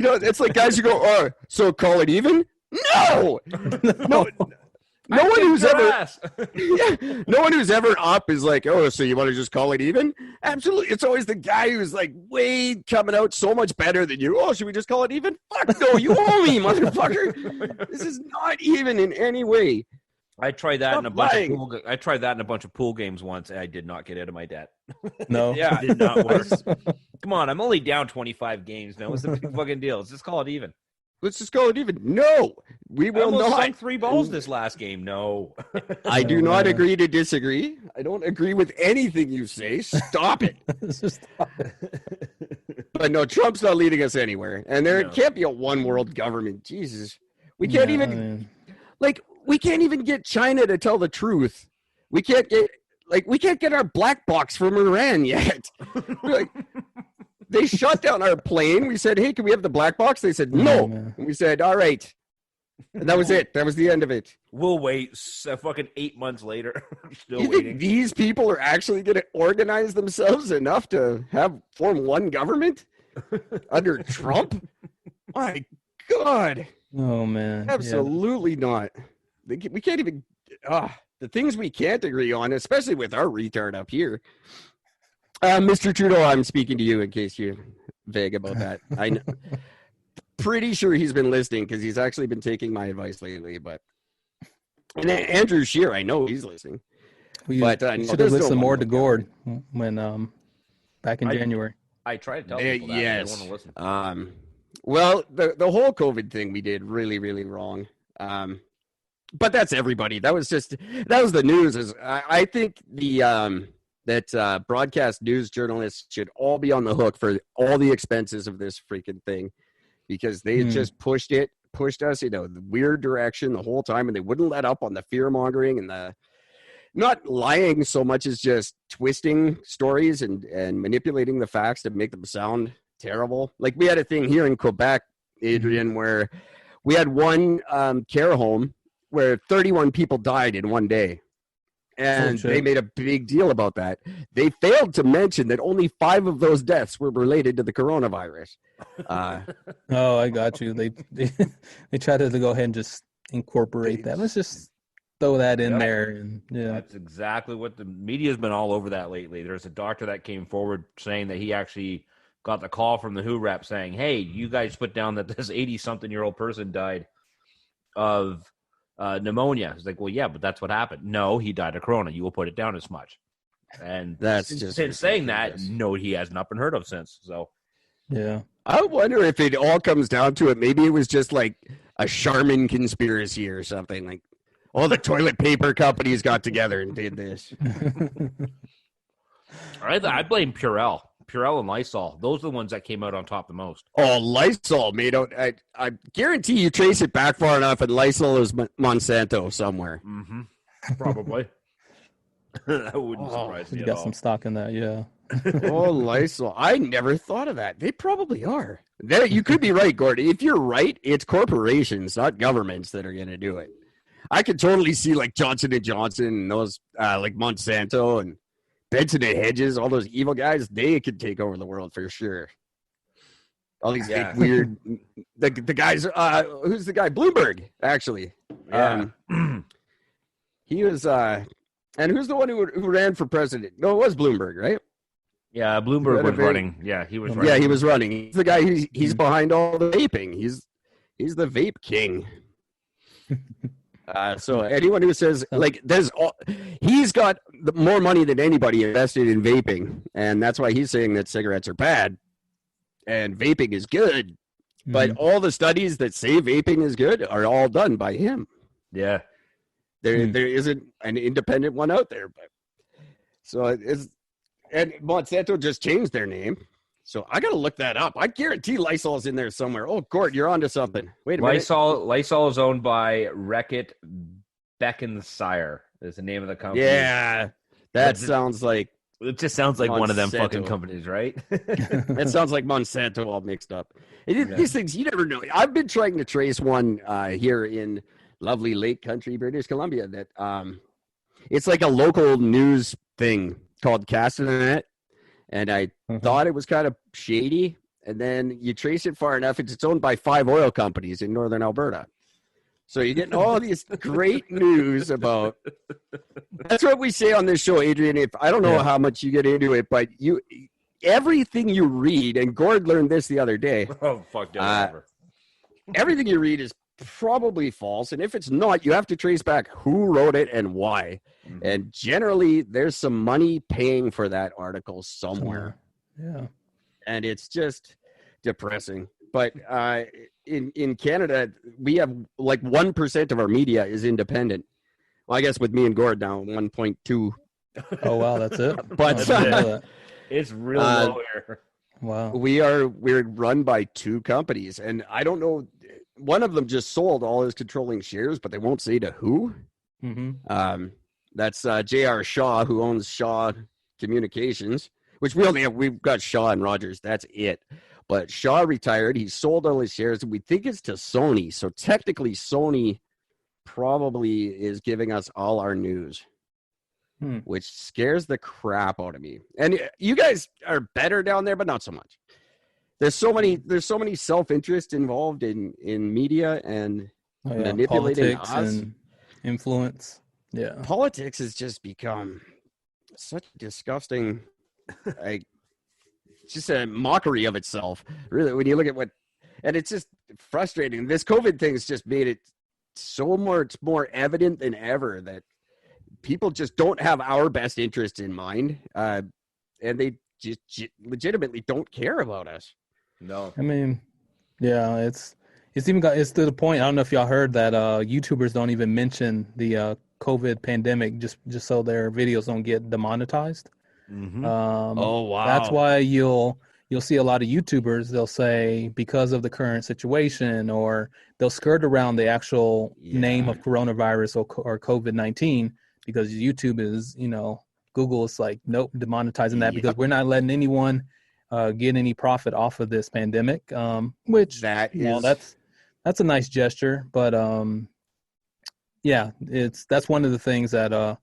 It's like guys who go, oh, so call it even? No. No. No one who's ever no one who's ever up is like, oh, so you want to just call it even? Absolutely. It's always the guy who's like way coming out so much better than you. Oh, should we just call it even? Fuck no, you owe me, motherfucker. This is not even in any way. I tried that in a bunch of pool games once, and I did not get out of my debt. No. It did not work. Come on, I'm only down 25 games now. What's the big fucking deal? Let's just call it even. Let's just call it even. No, we will not. Sunk 3 balls this last game. No. I do not agree to disagree. I don't agree with anything you say. Stop it. Stop it. But no, Trump's not leading us anywhere. And there can't be a one world government. Jesus. We can't we can't even get China to tell the truth. We can't get our black box from Iran yet. They shut down our plane. We said, hey, can we have the black box? They said, no. And we said, all right. And that was it. That was the end of it. We'll wait fucking 8 months later. Still you waiting. Think these people are actually going to organize themselves enough to form one government under Trump? My God. Oh, man. Absolutely not. We can't even the things we can't agree on, especially with our retard up here. Mr. Trudeau, I'm speaking to you in case you're vague about that. I'm pretty sure he's been listening because he's actually been taking my advice lately. And Andrew Scheer, I know he's listening. But should have listened more to Gord when back in January. I tried to tell people that. Yes. They want to listen. Well, the whole COVID thing we did really, really wrong. But that's everybody. That was the news. I think that broadcast news journalists should all be on the hook for all the expenses of this freaking thing because they just pushed us in a weird direction the whole time, and they wouldn't let up on the fear mongering and the not lying so much as just twisting stories and manipulating the facts to make them sound terrible. Like we had a thing here in Quebec, Adrian, where we had one care home where 31 people died in one day. And they made a big deal about that. They failed to mention that only 5 of those deaths were related to the coronavirus. Oh, I got you. They tried to go ahead and just incorporate that. Let's just throw that in there. And that's exactly what the media's been all over that lately. There's a doctor that came forward saying that he actually got the call from the WHO rep saying, hey, you guys put down that this 80-something-year-old person died of pneumonia. It's like, well, yeah, but that's what happened. No, he died of corona. You will put it down as much. And that's just since saying that, no, he has not been heard of since. So, yeah, I wonder if it all comes down to it. Maybe it was just like a Charmin conspiracy or something. Like all the toilet paper companies got together and did this. I blame Purell. Purell and Lysol. Those are the ones that came out on top the most. Oh, Lysol made out. I guarantee you trace it back far enough, and Lysol is Monsanto somewhere. Mm-hmm. Probably. That wouldn't surprise me you at got all. some stock in that, yeah. Oh, Lysol. I never thought of that. They probably are. You could be right, Gordon. If you're right, it's corporations, not governments, that are going to do it. I could totally see like Johnson & Johnson and those like Monsanto and Benson and Hedges, all those evil guys, they could take over the world for sure. All these weird, the guys, who's the guy? Bloomberg, actually. Yeah. He was, and who's the one who ran for president? No, it was Bloomberg, right? Yeah, Bloomberg was running. Yeah, he was running. Yeah, he was running. He's the guy he's behind all the vaping. He's the vape king. So anyone who says like he's got more money than anybody invested in vaping, and that's why he's saying that cigarettes are bad and vaping is good. But all the studies that say vaping is good are all done by him. Yeah, there isn't an independent one out there. But so and Monsanto just changed their name. So I got to look that up. I guarantee Lysol's in there somewhere. Oh, Gort, you're onto something. Wait a minute. Lysol is owned by Reckitt Beckensire is the name of the company. Yeah, that sounds like... It just sounds like Monsanto. one of them fucking companies, right? It sounds like Monsanto all mixed up. These things, you never know. I've been trying to trace one here in lovely Lake Country, British Columbia, that it's like a local news thing called Castanet. And I thought it was kind of shady. and then you trace it far enough, it's owned by 5 oil companies in northern Alberta. So you're getting all these great news about. That's what we say on this show, Adrian. If I don't know how much you get into it, but everything you read, and Gord learned this the other day. Oh, fuck that. Everything you read is probably false, and if it's not, you have to trace back who wrote it and why. Mm-hmm. And generally, there's some money paying for that article somewhere. Yeah, and it's just depressing. But in Canada, we have like 1% of our media is independent. Well, I guess with me and Gord now, 1.2. Oh wow, that's it. But it's real low here. Wow, we're run by 2 companies, and I don't know. One of them just sold all his controlling shares, but they won't say to who. Mm-hmm. That's J.R. Shaw, who owns Shaw Communications, which we've got Shaw and Rogers. That's it. But Shaw retired. He sold all his shares, and we think it's to Sony. So technically, Sony probably is giving us all our news, which scares the crap out of me. And you guys are better down there, but not so much. There's so many self-interest involved in media and manipulating politics us. And influence. Yeah, politics has just become such disgusting. It's just a mockery of itself, really, when you look at and it's just frustrating. This COVID thing has just made it so much more evident than ever that people just don't have our best interest in mind, and they just legitimately don't care about us. No, I mean, yeah, it's to the point. I don't know if y'all heard that YouTubers don't even mention the COVID pandemic just so their videos don't get demonetized. Mm-hmm. Oh wow! That's why you'll see a lot of YouTubers. They'll say because of the current situation, or they'll skirt around the actual name of coronavirus or COVID-19 because YouTube is, Google is like, nope, demonetizing that because we're not letting anyone get any profit off of this pandemic. Which that's a nice gesture, but that's one of the things that.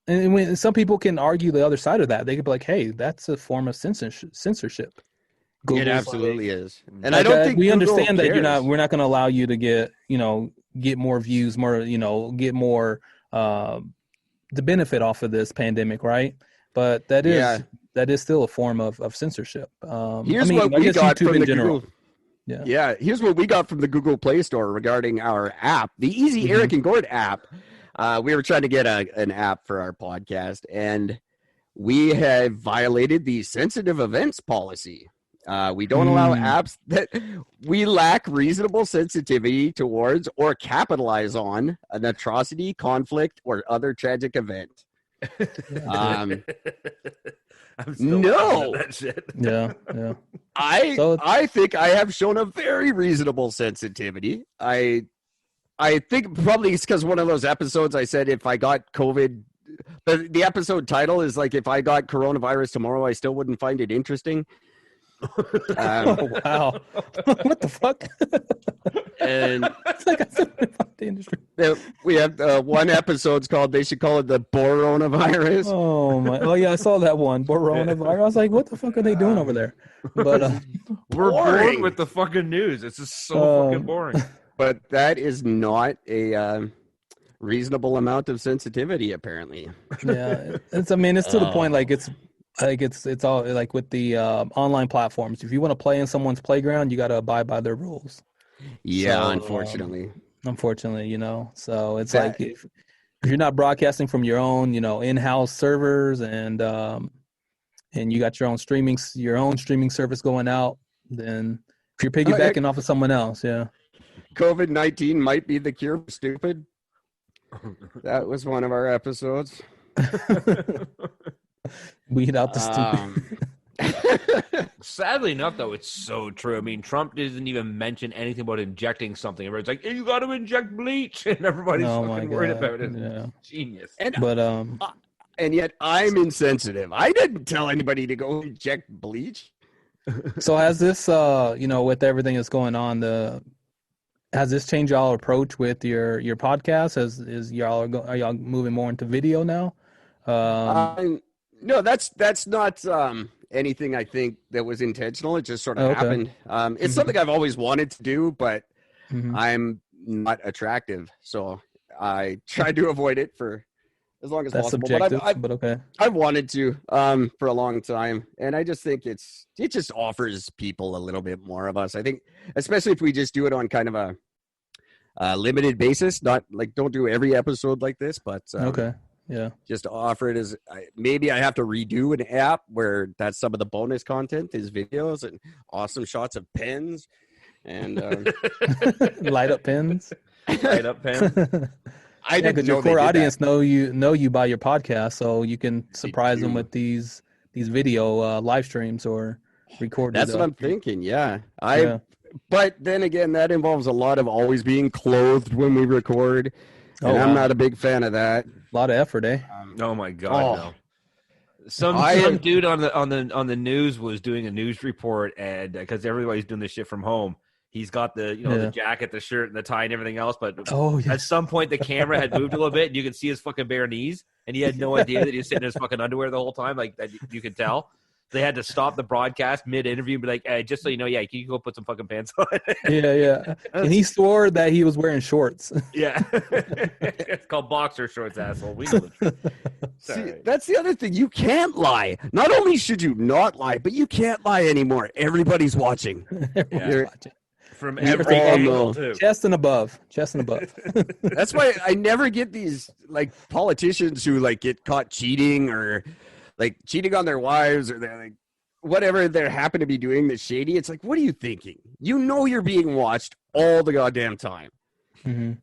And when some people can argue the other side of that, they could be like, "Hey, that's a form of censorship." It absolutely is, and I don't think we Google understand cares. that we're not going to allow you to get more views, get more the benefit off of this pandemic, right? But that is still a form of censorship. Here's what we got from the general. Google. Yeah, here's what we got from the Google Play Store regarding our app, the Easy Eric and Gord app. We were trying to get an app for our podcast, and we have violated the sensitive events policy. We don't allow apps that we lack reasonable sensitivity towards or capitalize on an atrocity, conflict, or other tragic event. I'm still laughing at that shit. Yeah. I think I have shown a very reasonable sensitivity. I think probably it's because one of those episodes I said if I got COVID, the episode title is like if I got coronavirus tomorrow, I still wouldn't find it interesting. Oh, wow. What the fuck? And it's like I said about the industry. We have one episode's called, they should call it the Boronavirus. Oh, my. Oh, yeah, I saw that one. Boronavirus. I was like, what the fuck are they doing over there? But we're bored with the fucking news. It's just so fucking boring. But that is not a reasonable amount of sensitivity, apparently. Yeah, it's to the point like it's all like with the online platforms. If you want to play in someone's playground, you got to abide by their rules. Yeah, so, unfortunately. So it's like if you're not broadcasting from your own, in-house servers and you got your own streaming service going out, then if you're piggybacking off of someone else, yeah. COVID-19 might be the cure for stupid. That was one of our episodes. Weed out the stupid. Sadly enough, though, it's so true. I mean, Trump doesn't even mention anything about injecting something. Everybody's like, hey, you got to inject bleach. And everybody's fucking worried about it. Yeah. Genius. And yet I'm insensitive. I didn't tell anybody to go inject bleach. So has this, with everything that's going on, has this changed y'all approach with your podcast? Are y'all moving more into video now? No, that's not anything I think that was intentional. It just sort of Okay. happened. It's something I've always wanted to do, but Mhm. I'm not attractive, so I tried to avoid it for as long as That's possible. subjective, But but okay. I've wanted to for a long time, and I just think it just offers people a little bit more of us. I think, especially if we just do it on kind of a limited basis, not like don't do every episode like this, but Okay. Yeah. just offer it as maybe I have to redo an app where that's some of the bonus content is videos and awesome shots of pens and Light up pins. Light up pen. I Yeah, didn't because know your they core did audience that. know you by your podcast, so you can surprise them do. with these video live streams or recorded. That's what I'm thinking. Yeah, Yeah. But then again, that involves a lot of always being clothed when we record, and Oh, I'm wow. not a big fan of that. A lot of effort, eh? Oh my God, no. Some I- dude on the news was doing a news report, and because everybody's doing this shit from home, he's got the Yeah. the jacket, the shirt, and the tie, and everything else. But Oh, yeah. at some point, the camera had moved a little bit, and you could see his fucking bare knees, and he had no idea that he was sitting in his fucking underwear the whole time. Like that, you could tell. They had to stop the broadcast mid-interview and be like, hey, just so you know, yeah, can you go put some fucking pants on? Yeah. And he swore that he was wearing shorts. Yeah. It's called boxer shorts, asshole. We know the truth. See, that's the other thing. You can't lie. Not only should you not lie, but you can't lie anymore. Everybody's watching. Everyone's watching. From We every all angle, know. too. Chest and above. That's why I never get these like politicians who like get caught cheating or like cheating on their wives or they're like whatever they happen to be doing that's shady. It's like, what are you thinking? You know you're being watched all the goddamn time. Mhm.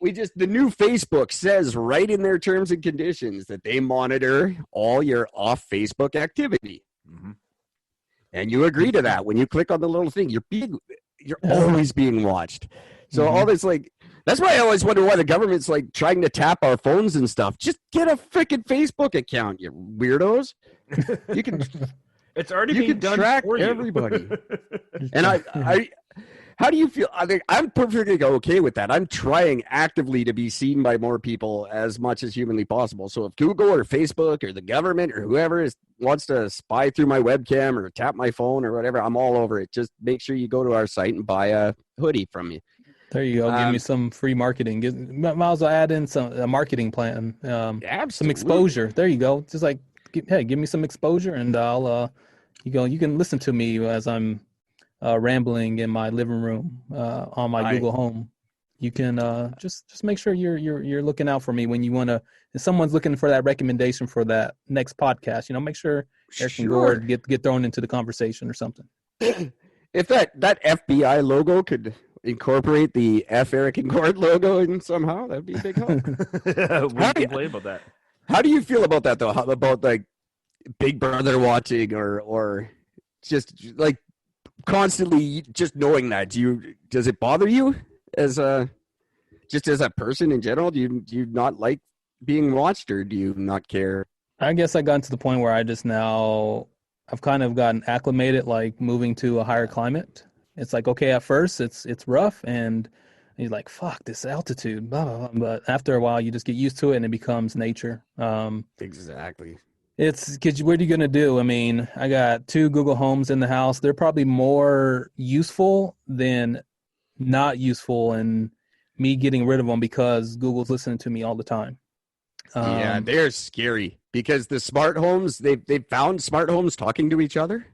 We just the new Facebook says right in their terms and conditions that they monitor all your off Facebook activity. Mhm. And you agree to that when you click on the little thing. You're always being watched. So all this like that's why I always wonder why the government's like trying to tap our phones and stuff. Just get a freaking Facebook account, you weirdos. You can It's already you being can done track for you. everybody. And I how do you feel? I think I'm perfectly okay with that. I'm trying actively to be seen by more people as much as humanly possible. So if Google or Facebook or the government or whoever wants to spy through my webcam or tap my phone or whatever, I'm all over it. Just make sure you go to our site and buy a hoodie from me. There you go. Give me some free marketing. Might as well add in a marketing plan. Some Absolutely. exposure. There you go. Just like, hey, give me some exposure, and I'll. You can listen to me as I'm rambling in my living room on my Google Home. You can just make sure you're looking out for me when you want to. If someone's looking for that recommendation for that next podcast, make sure Eric and Gord get thrown into the conversation or something. If that FBI logo could incorporate the F Eric and Gord logo in somehow, that'd be a big help. We complain about that. How do you feel about that though? How about like Big Brother watching or just like constantly just knowing that? Does it bother you as a person in general? Do you not like being watched or do you not care? I guess I got to the point where I've kind of gotten acclimated, like moving to a higher climate. It's like, okay, at first it's rough and you're like, fuck this altitude, blah, blah, blah. But after a while you just get used to it and it becomes nature. Exactly. It's because what are you going to do? I mean, I got 2 Google Homes in the house. They're probably more useful than not useful, and me getting rid of them because Google's listening to me all the time. Yeah, they're scary because the smart homes, they've found smart homes talking to each other.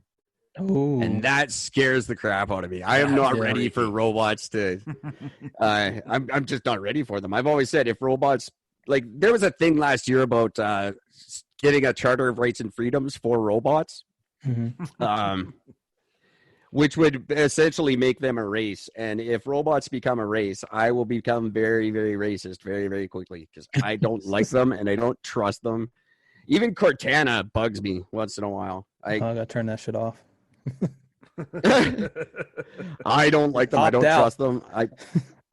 Ooh. And that scares the crap out of me. I am not ready for robots to I'm just not ready for them. I've always said if robots like there was a thing last year about getting a charter of rights and freedoms for robots. Mm-hmm. Which would essentially make them a race. And if robots become a race, I will become very, very racist very, very quickly because I don't like them and I don't trust them. Even Cortana bugs me once in a while. I got to turn that shit off. I don't like them. I don't Opt out. trust them.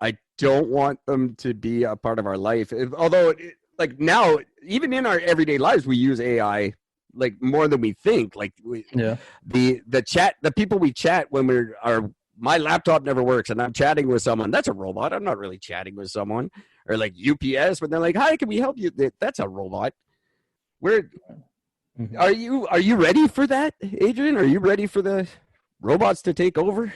I don't want them to be a part of our life. Although, like now, even in our everyday lives, we use AI like more than we think. Like the people we chat when my laptop never works and I'm chatting with someone. That's a robot. I'm not really chatting with someone. Or like UPS when they're like, "Hi, can we help you?" That's a robot. Mhm. Are you ready for that, Adrian? Are you ready for the robots to take over?